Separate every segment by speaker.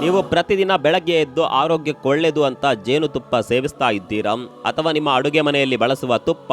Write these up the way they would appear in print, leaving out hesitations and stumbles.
Speaker 1: ನೀವು ಪ್ರತಿದಿನ ಬೆಳಗ್ಗೆ ಎದ್ದು ಆರೋಗ್ಯಕ್ಕೆ ಒಳ್ಳೆಯದು ಅಂತ ಜೇನುತುಪ್ಪ ಸೇವಿಸ್ತಾ ಇದ್ದೀರಾ? ಅಥವಾ ನಿಮ್ಮ ಅಡುಗೆ ಮನೆಯಲ್ಲಿ ಬಳಸುವ ತುಪ್ಪ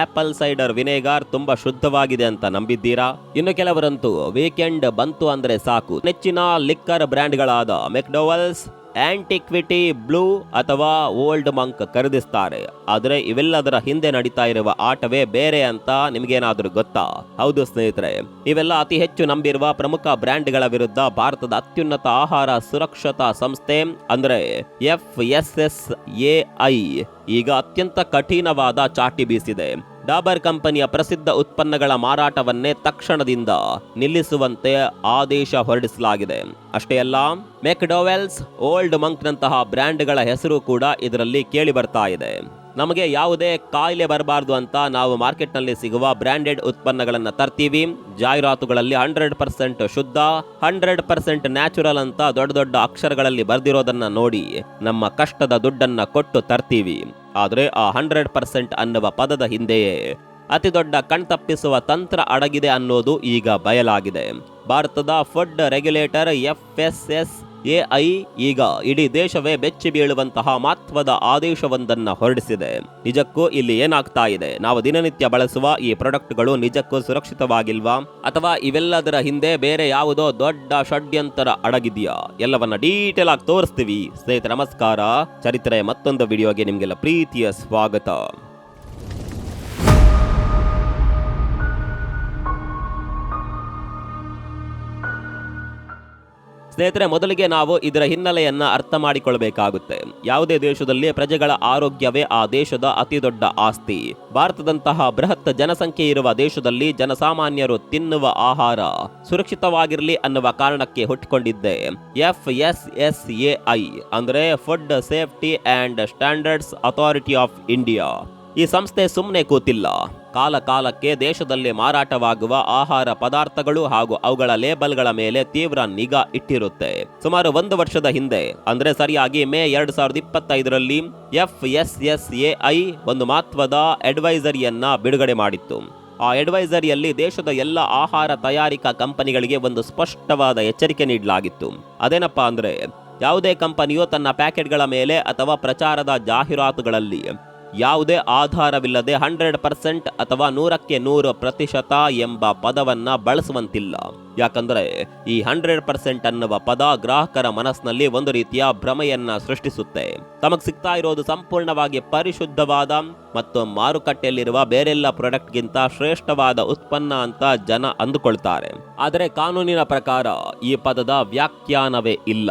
Speaker 1: ಆಪಲ್ ಸೈಡರ್ ವಿನೆಗಾರ್ ತುಂಬಾ ಶುದ್ಧವಾಗಿದೆ ಅಂತ ನಂಬಿದ್ದೀರಾ? ಇನ್ನು ಕೆಲವರಂತೂ ವೀಕೆಂಡ್ ಬಂತು ಅಂದ್ರೆ ಸಾಕು ನೆಚ್ಚಿನ ಲಿಕ್ಕರ್ ಬ್ರ್ಯಾಂಡ್ಗಳಾದ ಮೆಕ್ಡೊವೆಲ್ಸ್, ಆಂಟಿಕ್ವಿಟಿ, ಬ್ಲೂ ಅಥವಾ ಓಲ್ಡ್ ಮಂಕ್ ಖರೀದಿಸ್ತಾರೆ. ಆದರೆ ಇವೆಲ್ಲದರ ಹಿಂದೆ ನಡೀತಾ ಇರುವ ಆಟವೇ ಬೇರೆ ಅಂತ ನಿಮಗೇನಾದ್ರೂ ಗೊತ್ತಾ? ಹೌದು ಸ್ನೇಹಿತರೆ, ಇವೆಲ್ಲ ಅತಿ ಹೆಚ್ಚು ನಂಬಿರುವ ಪ್ರಮುಖ ಬ್ರ್ಯಾಂಡ್ಗಳ ವಿರುದ್ಧ ಭಾರತದ ಅತ್ಯುನ್ನತ ಆಹಾರ ಸುರಕ್ಷತಾ ಸಂಸ್ಥೆ ಅಂದ್ರೆ FSSAI ಈಗ ಅತ್ಯಂತ ಕಠಿಣವಾದ ಚಾಟಿ ಬೀಸಿದೆ. ಡಾಬರ್ ಕಂಪನಿಯ ಪ್ರಸಿದ್ಧ ಉತ್ಪನ್ನಗಳ ಮಾರಾಟವನ್ನೇ ತಕ್ಷಣದಿಂದ ನಿಲ್ಲಿಸುವಂತೆ ಆದೇಶ ಹೊರಡಿಸಲಾಗಿದೆ. ಅಷ್ಟೇ ಅಲ್ಲ, ಮೆಕ್ಡೊವೆಲ್ಸ್, ಓಲ್ಡ್ ಮಂಕ್ ನಂತಹ ಬ್ರ್ಯಾಂಡ್ಗಳ ಹೆಸರು ಕೂಡ ಇದರಲ್ಲಿ ಕೇಳಿ ಬರ್ತಾ ಇದೆ. ನಮಗೆ ಯಾವುದೇ ಕಾಯಿಲೆ ಬರಬಾರ್ದು ಅಂತ ನಾವು ಮಾರ್ಕೆಟ್ನಲ್ಲಿ ಸಿಗುವ ಬ್ರ್ಯಾಂಡೆಡ್ ಉತ್ಪನ್ನಗಳನ್ನು ತರ್ತೀವಿ. ಜಾಹೀರಾತುಗಳಲ್ಲಿ 100% ಶುದ್ಧ, 100% ನ್ಯಾಚುರಲ್ ಅಂತ ದೊಡ್ಡ ದೊಡ್ಡ ಅಕ್ಷರಗಳಲ್ಲಿ ಬರೆದಿರೋದನ್ನ ನೋಡಿ ನಮ್ಮ ಕಷ್ಟದ ದುಡ್ಡನ್ನ ಕೊಟ್ಟು ತರ್ತೀವಿ. ಆದರೆ ಆ 100% ಅನ್ನುವ ಪದದ ಹಿಂದೆಯೇ ಅತಿ ದೊಡ್ಡ ಕಣ್ತಪ್ಪಿಸುವ ತಂತ್ರ ಅಡಗಿದೆ ಅನ್ನೋದು ಈಗ ಬಯಲಾಗಿದೆ. ಭಾರತದ ಫುಡ್ ರೆಗ್ಯುಲೇಟರ್ FSSAI ಈಗ ಇಡೀ ದೇಶವೇ ಬೆಚ್ಚಿ ಬೀಳುವಂತಹ ಮಹತ್ವದ ಆದೇಶವೊಂದನ್ನ ಹೊರಡಿಸಿದೆ. ನಿಜಕ್ಕೂ ಇಲ್ಲಿ ಏನಾಗ್ತಾ ಇದೆ? ನಾವು ದಿನನಿತ್ಯ ಬಳಸುವ ಈ ಪ್ರಾಡಕ್ಟ್ಗಳು ನಿಜಕ್ಕೂ ಸುರಕ್ಷಿತವಾಗಿಲ್ವಾ? ಅಥವಾ ಇವೆಲ್ಲದರ ಹಿಂದೆ ಬೇರೆ ಯಾವುದೋ ದೊಡ್ಡ ಷಡ್ಯಂತರ ಅಡಗಿದೆಯಾ? ಎಲ್ಲವನ್ನ ಡೀಟೇಲ್ ಆಗಿ ತೋರಿಸ್ತೀವಿ. ಸ್ನೇಹಿತರೆ ನಮಸ್ಕಾರ, ಚರಿತ್ರೆಯ ಮತ್ತೊಂದು ವಿಡಿಯೋಗೆ ನಿಮಗೆಲ್ಲ ಪ್ರೀತಿಯ ಸ್ವಾಗತ. ಸ್ನೇಹಿತರೆ, ಮೊದಲಿಗೆ ನಾವು ಇದರ ಹಿನ್ನೆಲೆಯನ್ನ ಅರ್ಥ ಮಾಡಿಕೊಳ್ಳಬೇಕಾಗುತ್ತೆ. ಯಾವುದೇ ದೇಶದಲ್ಲಿ ಪ್ರಜೆಗಳ ಆರೋಗ್ಯವೇ ಆ ದೇಶದ ಅತಿ ದೊಡ್ಡ ಆಸ್ತಿ. ಭಾರತದಂತಹ ಬೃಹತ್ ಜನಸಂಖ್ಯೆ ಇರುವ ದೇಶದಲ್ಲಿ ಜನಸಾಮಾನ್ಯರು ತಿನ್ನುವ ಆಹಾರ ಸುರಕ್ಷಿತವಾಗಿರಲಿ ಅನ್ನುವ ಕಾರಣಕ್ಕೆ ಹುಟ್ಟಿಕೊಂಡಿದ್ದೆ FSSAI ಅಂದ್ರೆ food safety and standards authority of India. ಈ ಸಂಸ್ಥೆ ಸುಮ್ಮನೆ ಕೂತಿಲ್ಲ. ಕಾಲ ಕಾಲಕ್ಕೆ ದೇಶದಲ್ಲಿ ಮಾರಾಟವಾಗುವ ಆಹಾರ ಪದಾರ್ಥಗಳು ಹಾಗೂ ಅವುಗಳ ಲೇಬಲ್ಗಳ ಮೇಲೆ ತೀವ್ರ ನಿಗಾ ಇಟ್ಟಿರುತ್ತೆ. ಸುಮಾರು 1 ವರ್ಷದ ಹಿಂದೆ ಅಂದ್ರೆ ಸರಿಯಾಗಿ ಮೇ 2025ರಲ್ಲಿ FSSAI ಒಂದು ಮಹತ್ವದ ಅಡ್ವೈಸರಿಯನ್ನ ಬಿಡುಗಡೆ ಮಾಡಿತ್ತು. ಆ ಅಡ್ವೈಸರಿಯಲ್ಲಿ ದೇಶದ ಎಲ್ಲ ಆಹಾರ ತಯಾರಿಕಾ ಕಂಪನಿಗಳಿಗೆ ಒಂದು ಸ್ಪಷ್ಟವಾದ ಎಚ್ಚರಿಕೆ ನೀಡಲಾಗಿತ್ತು. ಅದೇನಪ್ಪಾ ಅಂದ್ರೆ, ಯಾವುದೇ ಕಂಪನಿಯು ತನ್ನ ಪ್ಯಾಕೆಟ್ಗಳ ಮೇಲೆ ಅಥವಾ ಪ್ರಚಾರದ ಜಾಹೀರಾತುಗಳಲ್ಲಿ ಯಾವುದೇ ಆಧಾರವಿಲ್ಲದೆ 100% ಅಥವಾ 100% ಎಂಬ ಪದವನ್ನ ಬಳಸುವಂತಿಲ್ಲ. ಯಾಕಂದ್ರೆ ಈ 100% ಅನ್ನುವ ಪದ ಗ್ರಾಹಕರ ಮನಸ್ಸಿನಲ್ಲಿ ಒಂದು ರೀತಿಯ ಭ್ರಮೆಯನ್ನ ಸೃಷ್ಟಿಸುತ್ತೆ. ತಮಗ್ ಸಿಗ್ತಾ ಇರೋದು ಸಂಪೂರ್ಣವಾಗಿ ಪರಿಶುದ್ಧವಾದ ಮತ್ತು ಮಾರುಕಟ್ಟೆಯಲ್ಲಿರುವ ಬೇರೆಲ್ಲ ಪ್ರಾಡಕ್ಟ್ಗಿಂತ ಶ್ರೇಷ್ಠವಾದ ಉತ್ಪನ್ನ ಅಂತ ಜನ ಅಂದುಕೊಳ್ತಾರೆ. ಆದರೆ ಕಾನೂನಿನ ಪ್ರಕಾರ ಈ ಪದದ ವ್ಯಾಖ್ಯಾನವೇ ಇಲ್ಲ.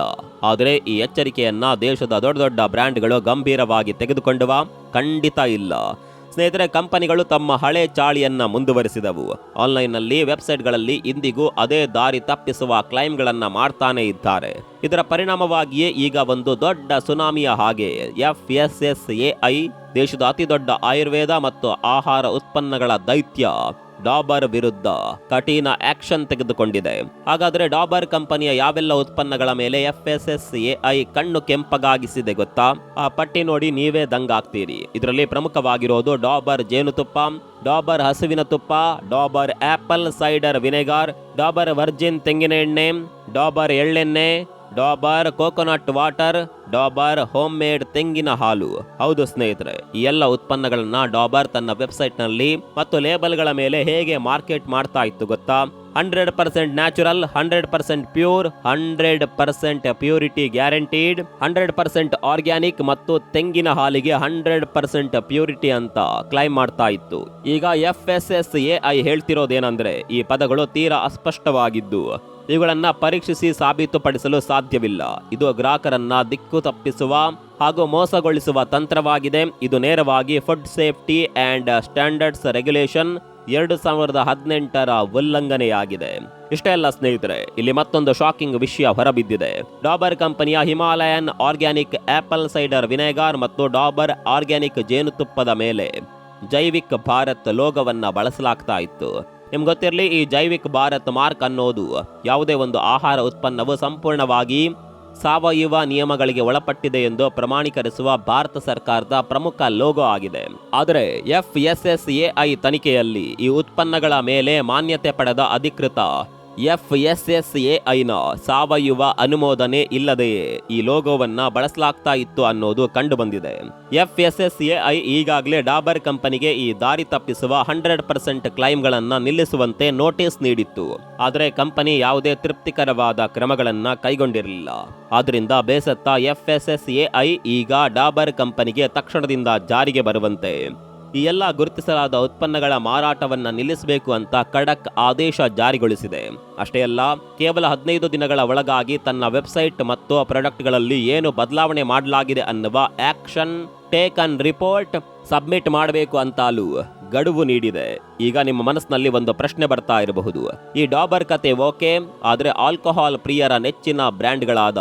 Speaker 1: ಆದರೆ ಈ ಎಚ್ಚರಿಕೆಯನ್ನ ದೇಶದ ದೊಡ್ಡ ದೊಡ್ಡ ಬ್ರ್ಯಾಂಡ್ಗಳು ಗಂಭೀರವಾಗಿ ತೆಗೆದುಕೊಂಡವ? ಖಂಡಿತ ಇಲ್ಲ. ಸ್ನೇಹಿತರೆ, ಕಂಪನಿಗಳು ತಮ್ಮ ಹಳೆ ಚಾಳಿಯನ್ನ ಮುಂದುವರಿಸಿದವು. ಆನ್ಲೈನ್ನಲ್ಲಿ, ವೆಬ್ಸೈಟ್ಗಳಲ್ಲಿ ಇಂದಿಗೂ ಅದೇ ದಾರಿ ತಪ್ಪಿಸುವ ಕ್ಲೈಮ್ಗಳನ್ನ ಮಾಡ್ತಾನೆ ಇದ್ದಾರೆ. ಇದರ ಪರಿಣಾಮವಾಗಿಯೇ ಈಗ ಒಂದು ದೊಡ್ಡ ಸುನಾಮಿಯ ಹಾಗೆ FSSAI ದೇಶದ ಅತಿ ದೊಡ್ಡ ಆಯುರ್ವೇದ ಮತ್ತು ಆಹಾರ ಉತ್ಪನ್ನಗಳ ದೈತ್ಯ ಡಾಬರ್ ವಿರುದ್ಧ ಕಠಿಣ ಆಕ್ಷನ್ ತೆಗೆದುಕೊಂಡಿದೆ. ಹಾಗಾದ್ರೆ ಡಾಬರ್ ಕಂಪನಿಯ ಯಾವೆಲ್ಲ ಉತ್ಪನ್ನಗಳ ಮೇಲೆ FSSAI ಕಣ್ಣು ಕೆಂಪಗಾಗಿಸಿದೆ ಗೊತ್ತಾ? ಆ ಪಟ್ಟಿ ನೋಡಿ ನೀವೇ ದಂಗಾಗ್ತೀರಿ. ಇದರಲ್ಲಿ ಪ್ರಮುಖವಾಗಿರೋದು ಡಾಬರ್ ಜೇನುತುಪ್ಪ, ಡಾಬರ್ ಹಸುವಿನ ತುಪ್ಪ, Dabur apple cider vinegar, Dabur virgin ತೆಂಗಿನ ಎಣ್ಣೆ, ಡಾಬರ್ ಎಳ್ಳೆಣ್ಣೆ, Dabur coconut water, Dabur homemade ತೆಂಗಿನ ಹಾಲು. ಹೌದು ಸ್ನೇಹಿತರೆ, ಈ ಎಲ್ಲ ಉತ್ಪನ್ನಗಳನ್ನ ಡಾಬರ್ ತನ್ನ ವೆಬ್ಸೈಟ್ ನಲ್ಲಿ ಮತ್ತು ಲೇಬಲ್ಗಳ ಮೇಲೆ ಹೇಗೆ ಮಾರ್ಕೆಟ್ ಮಾಡ್ತಾ ಇತ್ತು ಗೊತ್ತಾ? 100% natural, 100% pure, 100% purity guaranteed, 100% organic ಮತ್ತು ತೆಂಗಿನ ಹಾಲಿಗೆ 100% ಪ್ಯೂರಿಟಿ ಅಂತ ಕ್ಲೈಮ್ ಮಾಡ್ತಾ ಇತ್ತು. ಈಗ FSSAI ಹೇಳ್ತಿರೋದೇನಂದ್ರೆ, ಈ ಪದಗಳು ತೀರಾ ಅಸ್ಪಷ್ಟವಾಗಿದ್ದು ಇವುಗಳನ್ನ ಪರೀಕ್ಷಿಸಿ ಸಾಬೀತುಪಡಿಸಲು ಸಾಧ್ಯವಿಲ್ಲ. ಇದು ಗ್ರಾಹಕರನ್ನ ದಿಕ್ಕು ತಪ್ಪಿಸುವ ಹಾಗೂ ಮೋಸಗೊಳಿಸುವ ತಂತ್ರವಾಗಿದೆ. ಇದು ನೇರವಾಗಿ food safety and standards regulation 2018ರ ಉಲ್ಲಂಘನೆಯಾಗಿದೆ. ಇಷ್ಟೇ ಅಲ್ಲ ಸ್ನೇಹಿತರೆ, ಇಲ್ಲಿ ಮತ್ತೊಂದು ಶಾಕಿಂಗ್ ವಿಷಯ ಹೊರಬಿದ್ದಿದೆ. ಡಾಬರ್ ಕಂಪನಿಯ Himalayan organic apple cider vinegar ಮತ್ತು ಡಾಬರ್ ಆರ್ಗ್ಯಾನಿಕ್ ಜೇನುತುಪ್ಪದ ಮೇಲೆ ಜೈವಿಕ್ ಭಾರತ್ ಲೋಗೋವನ್ನ ಬಳಸಲಾಗ್ತಾ ಇತ್ತು. ನಿಮ್ಗೆ ಗೊತ್ತಿರಲಿ, ಈ ಜೈವಿಕ್ ಭಾರತ್ ಮಾರ್ಕ್ ಅನ್ನೋದು ಯಾವುದೇ ಒಂದು ಆಹಾರ ಉತ್ಪನ್ನವು ಸಂಪೂರ್ಣವಾಗಿ ಸಾವಯವ ನಿಯಮಗಳಿಗೆ ಒಳಪಟ್ಟಿದೆ ಎಂದು ಪ್ರಮಾಣೀಕರಿಸುವ ಭಾರತ ಸರ್ಕಾರದ ಪ್ರಮುಖ ಲೋಗೋ ಆಗಿದೆ. ಆದರೆ FSSAI ತನಿಖೆಯಲ್ಲಿ ಈ ಉತ್ಪನ್ನಗಳ ಮೇಲೆ ಮಾನ್ಯತೆ ಪಡೆದ ಅಧಿಕೃತ FSSAIನ ಸಾವಯವ ಅನುಮೋದನೆ ಇಲ್ಲದೆಯೇ ಈ ಲೋಗೋವನ್ನ ಬಳಸಲಾಗ್ತಾ ಇತ್ತು ಅನ್ನೋದು ಕಂಡುಬಂದಿದೆ. FSSAI ಈಗಾಗಲೇ ಡಾಬರ್ ಕಂಪನಿಗೆ ಈ ದಾರಿ ತಪ್ಪಿಸುವ 100% ಕ್ಲೈಮ್ಗಳನ್ನ ನಿಲ್ಲಿಸುವಂತೆ ನೋಟಿಸ್ ನೀಡಿತ್ತು. ಆದರೆ ಕಂಪನಿ ಯಾವುದೇ ತೃಪ್ತಿಕರವಾದ ಕ್ರಮಗಳನ್ನ ಕೈಗೊಂಡಿರಲಿಲ್ಲ. ಆದ್ರಿಂದ ಬೇಸತ್ತ FSSAI ಈಗ ಡಾಬರ್ ಕಂಪನಿಗೆ ತಕ್ಷಣದಿಂದ ಜಾರಿಗೆ ಬರುವಂತೆ ಈ ಎಲ್ಲ ಗುರುತಿಸಲಾದ ಉತ್ಪನ್ನಗಳ ಮಾರಾಟವನ್ನ ನಿಲ್ಲಿಸಬೇಕು ಅಂತ ಖಡಕ್ ಆದೇಶ ಜಾರಿಗೊಳಿಸಿದೆ. ಅಷ್ಟೇ ಅಲ್ಲ, ಕೇವಲ 15 ದಿನಗಳ ಒಳಗಾಗಿ ತನ್ನ ವೆಬ್ಸೈಟ್ ಮತ್ತು ಪ್ರಾಡಕ್ಟ್ಗಳಲ್ಲಿ ಏನು ಬದಲಾವಣೆ ಮಾಡಲಾಗಿದೆ ಅನ್ನುವ ಆಕ್ಷನ್ ಟೇಕನ್ ರಿಪೋರ್ಟ್ ಸಬ್ಮಿಟ್ ಮಾಡಬೇಕು ಅಂತಲೂ ಗಡುವು ನೀಡಿದೆ. ಈಗ ನಿಮ್ಮ ಮನಸ್ಸಿನಲ್ಲಿ ಒಂದು ಪ್ರಶ್ನೆ ಬರ್ತಾ ಇರಬಹುದು, ಈ ಡಾಬರ್ ಕತೆ ಓಕೆ, ಆದ್ರೆ ಆಲ್ಕೋಹಾಲ್ ಪ್ರಿಯರ ನೆಚ್ಚಿನ ಬ್ರ್ಯಾಂಡ್ಗಳಾದ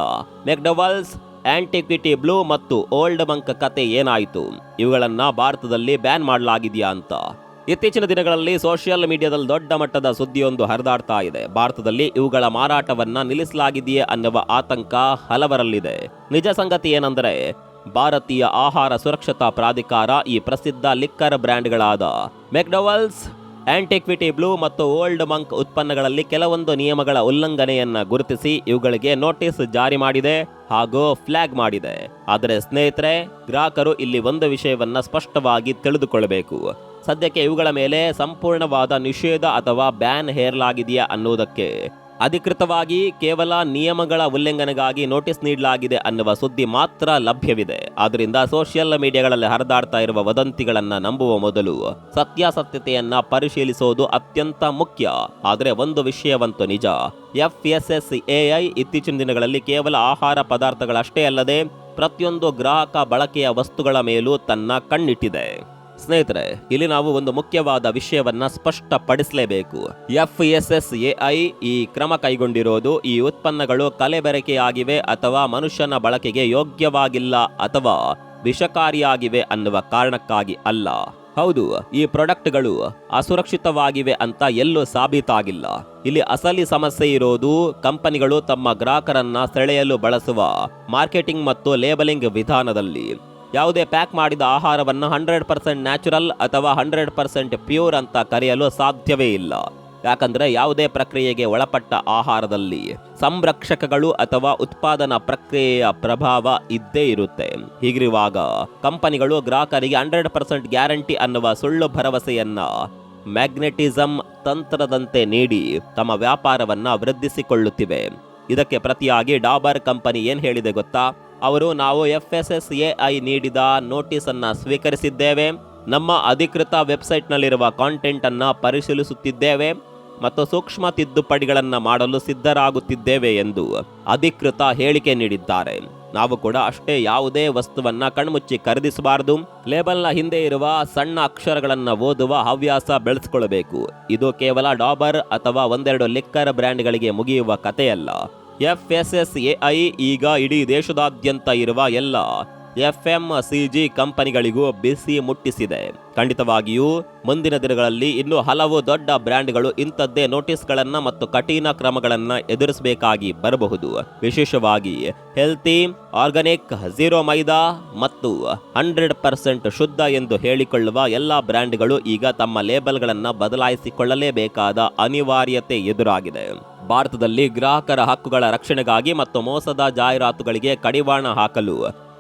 Speaker 1: ಮೆಕ್ಡೊವೆಲ್ಸ್, ಆಂಟಿಕ್ವಿಟಿ ಬ್ಲೂ ಮತ್ತು ಓಲ್ಡ್ ಮಂಕ್ ಕತೆ ಏನಾಯಿತು? ಇವುಗಳನ್ನ ಭಾರತದಲ್ಲಿ ಬ್ಯಾನ್ ಮಾಡಲಾಗಿದೆಯಾ ಅಂತ ಇತ್ತೀಚಿನ ದಿನಗಳಲ್ಲಿ ಸೋಷಿಯಲ್ ಮೀಡಿಯಾದಲ್ಲಿ ದೊಡ್ಡ ಮಟ್ಟದ ಸುದ್ದಿಯೊಂದು ಹರಿದಾಡ್ತಾ ಇದೆ. ಭಾರತದಲ್ಲಿ ಇವುಗಳ ಮಾರಾಟವನ್ನ ನಿಲ್ಲಿಸಲಾಗಿದೆಯೇ ಅನ್ನುವ ಆತಂಕ ಹಲವರಲ್ಲಿದೆ. ನಿಜ ಸಂಗತಿ ಏನಂದ್ರೆ, ಭಾರತೀಯ ಆಹಾರ ಸುರಕ್ಷತಾ ಪ್ರಾಧಿಕಾರ ಈ ಪ್ರಸಿದ್ಧ ಲಿಕ್ಕರ್ ಬ್ರ್ಯಾಂಡ್ಗಳಾದ ಮೆಕ್ಡೊವೆಲ್ಸ್, ಆಂಟಿಕ್ವಿಟಿ ಬ್ಲೂ ಮತ್ತು ಓಲ್ಡ್ ಮಂಕ್ ಉತ್ಪನ್ನಗಳಲ್ಲಿ ಕೆಲವೊಂದು ನಿಯಮಗಳ ಉಲ್ಲಂಘನೆಯನ್ನ ಗುರುತಿಸಿ ಇವುಗಳಿಗೆ ನೋಟಿಸ್ ಜಾರಿ ಮಾಡಿದೆ ಹಾಗೂ ಫ್ಲಾಗ್ ಮಾಡಿದೆ. ಆದರೆ ಸ್ನೇಹಿತರೆ, ಗ್ರಾಹಕರು ಇಲ್ಲಿ ಒಂದು ವಿಷಯವನ್ನ ಸ್ಪಷ್ಟವಾಗಿ ತಿಳಿದುಕೊಳ್ಳಬೇಕು. ಸದ್ಯಕ್ಕೆ ಇವುಗಳ ಮೇಲೆ ಸಂಪೂರ್ಣವಾದ ನಿಷೇಧ ಅಥವಾ ಬ್ಯಾನ್ ಹೇರಲಾಗಿದೆಯಾ ಅನ್ನೋದಕ್ಕೆ ಅಧಿಕೃತವಾಗಿ ಕೇವಲ ನಿಯಮಗಳ ಉಲ್ಲಂಘನೆಗಾಗಿ ನೋಟಿಸ್ ನೀಡಲಾಗಿದೆ ಅನ್ನುವ ಸುದ್ದಿ ಮಾತ್ರ ಲಭ್ಯವಿದೆ. ಆದ್ದರಿಂದ ಸೋಷಿಯಲ್ ಮೀಡಿಯಾಗಳಲ್ಲಿ ಹರಿದಾಡ್ತಾ ಇರುವ ವದಂತಿಗಳನ್ನ ನಂಬುವ ಮೊದಲು ಸತ್ಯಾಸತ್ಯತೆಯನ್ನ ಪರಿಶೀಲಿಸುವುದು ಅತ್ಯಂತ ಮುಖ್ಯ. ಆದರೆ ಒಂದು ವಿಷಯವಂತೂ ನಿಜ, FSSAI ಇತ್ತೀಚಿನ ದಿನಗಳಲ್ಲಿ ಕೇವಲ ಆಹಾರ ಪದಾರ್ಥಗಳಷ್ಟೇ ಅಲ್ಲದೆ ಪ್ರತಿಯೊಂದು ಗ್ರಾಹಕ ಬಳಕೆಯ ವಸ್ತುಗಳ ಮೇಲೂ ತನ್ನ ಕಣ್ಣಿಟ್ಟಿದೆ. ಸ್ನೇಹಿತರೆ, ಇಲ್ಲಿ ನಾವು ಒಂದು ಮುಖ್ಯವಾದ ವಿಷಯವನ್ನ ಸ್ಪಷ್ಟಪಡಿಸಲೇಬೇಕು. FSSAI ಈ ಕ್ರಮ ಕೈಗೊಂಡಿರೋದು ಈ ಉತ್ಪನ್ನಗಳು ಕಲೆಬೆರಕೆಯಾಗಿವೆ ಅಥವಾ ಮನುಷ್ಯನ ಬಳಕೆಗೆ ಯೋಗ್ಯವಾಗಿಲ್ಲ ಅಥವಾ ವಿಷಕಾರಿಯಾಗಿವೆ ಅನ್ನುವ ಕಾರಣಕ್ಕಾಗಿ ಅಲ್ಲ. ಹೌದು, ಈ ಪ್ರಾಡಕ್ಟ್ಗಳು ಅಸುರಕ್ಷಿತವಾಗಿವೆ ಅಂತ ಎಲ್ಲೂ ಸಾಬೀತಾಗಿಲ್ಲ. ಇಲ್ಲಿ ಅಸಲಿ ಸಮಸ್ಯೆ ಇರೋದು ಕಂಪನಿಗಳು ತಮ್ಮ ಗ್ರಾಹಕರನ್ನ ಸೆಳೆಯಲು ಬಳಸುವ ಮಾರ್ಕೆಟಿಂಗ್ ಮತ್ತು ಲೇಬಲಿಂಗ್ ವಿಧಾನದಲ್ಲಿ. ಯಾವುದೇ ಪ್ಯಾಕ್ ಮಾಡಿದ ಆಹಾರವನ್ನು 100% ನ್ಯಾಚುರಲ್ ಅಥವಾ 100% ಪ್ಯೂರ್ ಅಂತ ಕರೆಯಲು ಸಾಧ್ಯವೇ ಇಲ್ಲ. ಯಾಕಂದ್ರೆ ಯಾವುದೇ ಪ್ರಕ್ರಿಯೆಗೆ ಒಳಪಟ್ಟ ಆಹಾರದಲ್ಲಿ ಸಂರಕ್ಷಕಗಳು ಅಥವಾ ಉತ್ಪಾದನಾ ಪ್ರಕ್ರಿಯೆಯ ಪ್ರಭಾವ ಇದ್ದೇ ಇರುತ್ತೆ. ಹೀಗಿರುವಾಗ ಕಂಪನಿಗಳು ಗ್ರಾಹಕರಿಗೆ 100% ಗ್ಯಾರಂಟಿ ಅನ್ನುವ ಸುಳ್ಳು ಭರವಸೆಯನ್ನ ಮ್ಯಾಗ್ನೆಟಿಸಮ್ ತಂತ್ರದಂತೆ ನೀಡಿ ತಮ್ಮ ವ್ಯಾಪಾರವನ್ನ ವೃದ್ಧಿಸಿಕೊಳ್ಳುತ್ತಿವೆ. ಇದಕ್ಕೆ ಪ್ರತಿಯಾಗಿ ಡಾಬರ್ ಕಂಪನಿ ಏನ್ ಹೇಳಿದೆ ಗೊತ್ತಾ? ನಾವು FSSAI ನೀಡಿದ ನೋಟಿಸ್ ಅನ್ನ ಸ್ವೀಕರಿಸಿದ್ದೇವೆ, ನಮ್ಮ ಅಧಿಕೃತ ವೆಬ್ಸೈಟ್ನಲ್ಲಿರುವ ಕಾಂಟೆಂಟ್ ಅನ್ನ ಪರಿಶೀಲಿಸುತ್ತಿದ್ದೇವೆ ಮತ್ತು ಸೂಕ್ಷ್ಮ ತಿದ್ದುಪಡಿಗಳನ್ನ ಮಾಡಲು ಸಿದ್ಧರಾಗುತ್ತಿದ್ದೇವೆ ಎಂದು ಅಧಿಕೃತ ಹೇಳಿಕೆ ನೀಡಿದ್ದಾರೆ. ನಾವು ಕೂಡ ಅಷ್ಟೇ, ಯಾವುದೇ ವಸ್ತುವನ್ನ ಕಣ್ಮುಚ್ಚಿ ಖರೀದಿಸಬಾರದು. ಲೇಬಲ್ನ ಹಿಂದೆ ಇರುವ ಸಣ್ಣ ಅಕ್ಷರಗಳನ್ನ ಓದುವ ಹವ್ಯಾಸ ಬೆಳೆಸಿಕೊಳ್ಳಬೇಕು. ಇದು ಕೇವಲ ಡಾಬರ್ ಅಥವಾ ಒಂದೆರಡು ಲಿಕ್ಕರ್ ಬ್ರ್ಯಾಂಡ್ಗಳಿಗೆ ಮುಗಿಯುವ ಕಥೆಯಲ್ಲ. FSSAI ಈಗ ಇಡೀ ದೇಶದಾದ್ಯಂತ ಇರುವ ಎಲ್ಲ FMCG ಕಂಪನಿಗಳಿಗೂ ಬಿಸಿ ಮುಟ್ಟಿಸಿದೆ. ಖಂಡಿತವಾಗಿಯೂ ಮುಂದಿನ ದಿನಗಳಲ್ಲಿ ಇನ್ನೂ ಹಲವು ದೊಡ್ಡ ಬ್ರ್ಯಾಂಡ್ಗಳು ಇಂಥದ್ದೇ ನೋಟಿಸ್ಗಳನ್ನ ಮತ್ತು ಕಠಿಣ ಕ್ರಮಗಳನ್ನ ಎದುರಿಸಬೇಕಾಗಿ ಬರಬಹುದು. ವಿಶೇಷವಾಗಿ ಹೆಲ್ತಿ, ಆರ್ಗಾನಿಕ್, ಝೀರೋ ಮೈದಾ ಮತ್ತು 100% ಶುದ್ಧ ಎಂದು ಹೇಳಿಕೊಳ್ಳುವ ಎಲ್ಲ ಬ್ರ್ಯಾಂಡ್ಗಳು ಈಗ ತಮ್ಮ ಲೇಬಲ್ಗಳನ್ನ ಬದಲಾಯಿಸಿಕೊಳ್ಳಲೇಬೇಕಾದ ಅನಿವಾರ್ಯತೆ ಎದುರಾಗಿದೆ. ಭಾರತದಲ್ಲಿ ಗ್ರಾಹಕರ ಹಕ್ಕುಗಳ ರಕ್ಷಣೆಗಾಗಿ ಮತ್ತು ಮೋಸದ ಜಾಹೀರಾತುಗಳಿಗೆ ಕಡಿವಾಣ ಹಾಕಲು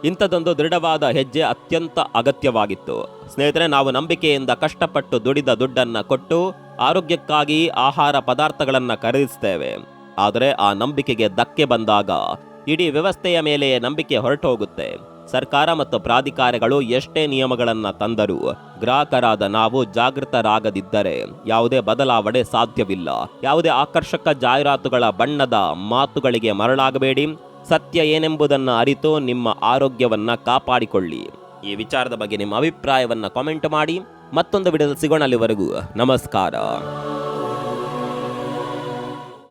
Speaker 1: ಇಂಥದೊಂದು ದೃಢವಾದ ಹೆಜ್ಜೆ ಅತ್ಯಂತ ಅಗತ್ಯವಾಗಿತ್ತು. ಸ್ನೇಹಿತರೆ, ನಾವು ನಂಬಿಕೆಯಿಂದ ಕಷ್ಟಪಟ್ಟು ದುಡಿದ ದುಡ್ಡನ್ನ ಕೊಟ್ಟು ಆರೋಗ್ಯಕ್ಕಾಗಿ ಆಹಾರ ಪದಾರ್ಥಗಳನ್ನ ಖರೀದಿಸ್ತೇವೆ. ಆದರೆ ಆ ನಂಬಿಕೆಗೆ ಧಕ್ಕೆ ಬಂದಾಗ ಇಡೀ ವ್ಯವಸ್ಥೆಯ ಮೇಲೆ ನಂಬಿಕೆ ಹೊರಟು ಹೋಗುತ್ತೆ. ಸರ್ಕಾರ ಮತ್ತು ಪ್ರಾಧಿಕಾರಗಳು ಎಷ್ಟೇ ನಿಯಮಗಳನ್ನ ತಂದರೂ ಗ್ರಾಹಕರಾದ ನಾವು ಜಾಗೃತರಾಗದಿದ್ದರೆ ಯಾವುದೇ ಬದಲಾವಣೆ ಸಾಧ್ಯವಿಲ್ಲ. ಯಾವುದೇ ಆಕರ್ಷಕ ಜಾಹೀರಾತುಗಳ ಬಣ್ಣದ ಮಾತುಗಳಿಗೆ ಮರಳಾಗಬೇಡಿ. ಸತ್ಯ ಏನೆಂಬುದನ್ನು ಅರಿತು ನಿಮ್ಮ ಆರೋಗ್ಯವನ್ನ ಕಾಪಾಡಿಕೊಳ್ಳಿ. ಈ ವಿಚಾರದ ಬಗ್ಗೆ ನಿಮ್ಮ ಅಭಿಪ್ರಾಯವನ್ನ ಕಾಮೆಂಟ್ ಮಾಡಿ. ಮತ್ತೊಂದು ವಿಡಿಯೋದಲ್ಲಿ ಸಿಗೋಣ. ಅಲ್ಲಿವರೆಗೂ ನಮಸ್ಕಾರ.